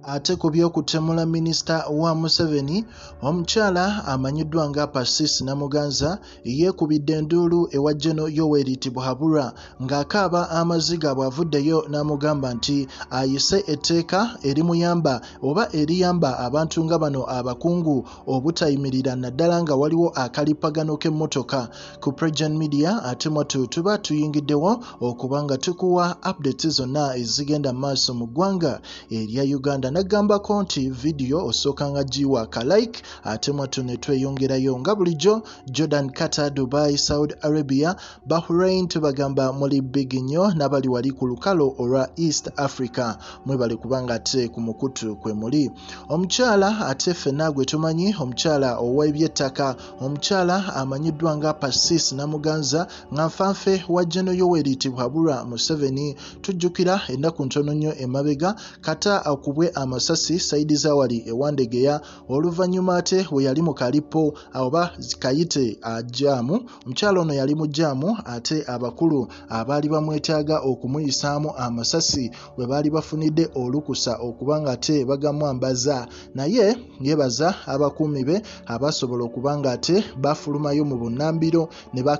Ate ku by'okutemula minisita wa Museveni, omukyala amanyiddwa nga persisnamuganza yeekubidde enduulu ewa Gen. Yoweri Tibuhaburwa ng'akaaba Amaziga bw'avuddeyo n'amugamba nti ayise etteeka erimuyamba oba eriyamba abantu nga bano abakungu obutayimirira naddala nga waliwo akalipagano k'emmotoka. Ku Pregen Media ate mwatu tuba tuyingiddewo okuba nga tukuwa updates zonna ezigenda maaso mu ggwanga erya Uganda. Nagambako nti video osooka nga giwa ka like ate mwatu ne tweyongerayo nga bulijjo. Jordan, Qatar, Dubai, Saudi Arabia, Bahrain tubagamba muli big nnyo n'abali wali ku lukalo olwa East Africa mwebale kubanga ate ku mukutu kwe muli. Omukyala ate ffenna gwe tumanyi omukyala ow'ebyettaka, omukyala amanyiddwa nga persisnamuganza nga nfanfe wa Gen. Yoweri Tibuhaburwa Museveni. Tujjukira ennaku ntono nnyo emabega kata akubwe Amasasi sayidi zawali Ewandegeya oluvannyuma ate we yali mu kalipo oba kayite jaamu. Omukyala ono yali mu jaamu ate abakulu abaali bamwetaaga okumuyisaamu amasasi we baali bafunidde olukusa okuba nga ate bagamwambaza, naye yeebaza abakuumi be abasobola okuba nga ate bafulumayo mu bunnambiro ne ba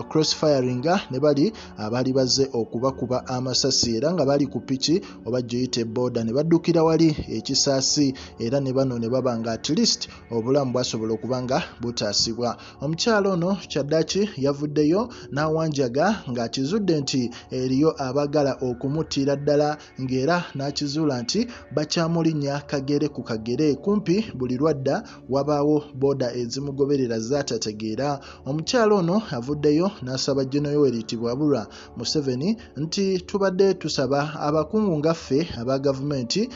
crossfiringa ne bali abaali bazze okubakuba amasasi era nga bali ku piki oba giyite boda ne baddukira wali ekisaasi era ne bano ne baba nga at least obulamu bwasobola okuba nga butaasibwa. Omukyala ono kyaddaaki yavuddeyo n'awanjaga ng'akizudde nti eriyo abagala okumuttira ddala ng'era n'akizuula nti bakyamulinnya kagere ku kagere, kumpi buli lwadda wabaawo boda ezimugoberera zaatategeera. Omukyala ono avuddeyo n'asaba Gen. Yoweri Tibuhaburwa Museveni nti tubadde tusaba abakungu ngaffe aba gavumenti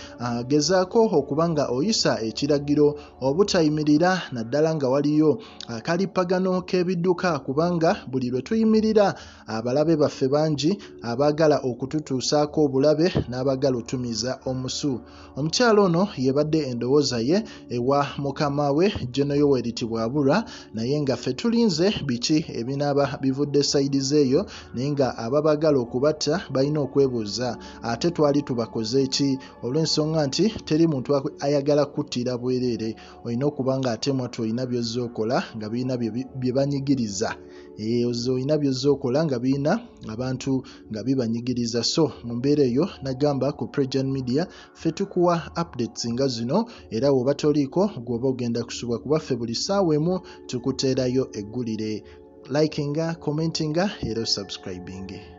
gezaako okuba nga oyisa ekiragiro obutayimirira naddala nga waliyo akalipagano k'ebidduka kubanga buli lwe tuyimirira abalabe baffe bangi abaagala okututuusaako obulabe n'abaagala otumiza omusu. Omukyala ono yebadde endowooza ye ewa mukama we Gen. Yoweri Tibuhaburwa, naye nga ffe tulinze biki ebinaaba bivudde sayidi zeeyo naye nga ababaagala okubatta balina okwebuuza ate twali tubakoze eki, olw'ensonga nti teri muntu ayagala kuttira bwereere. Olina okuba nga ate mwatu olina by'ozza okola nga birina bye banyigiriza, olina by'ozza okola nga birina abantu nga bibanyigiriza. So mu mbeera eyo nagamba ku Pregen Media ffe tukuwa updates nga zino era bw'oba toliiko gw'oba ogenda kusubwa kuba ffe buli ssaawa emu tukuteerayo eggulire. Likinga, commentinga era subscribing.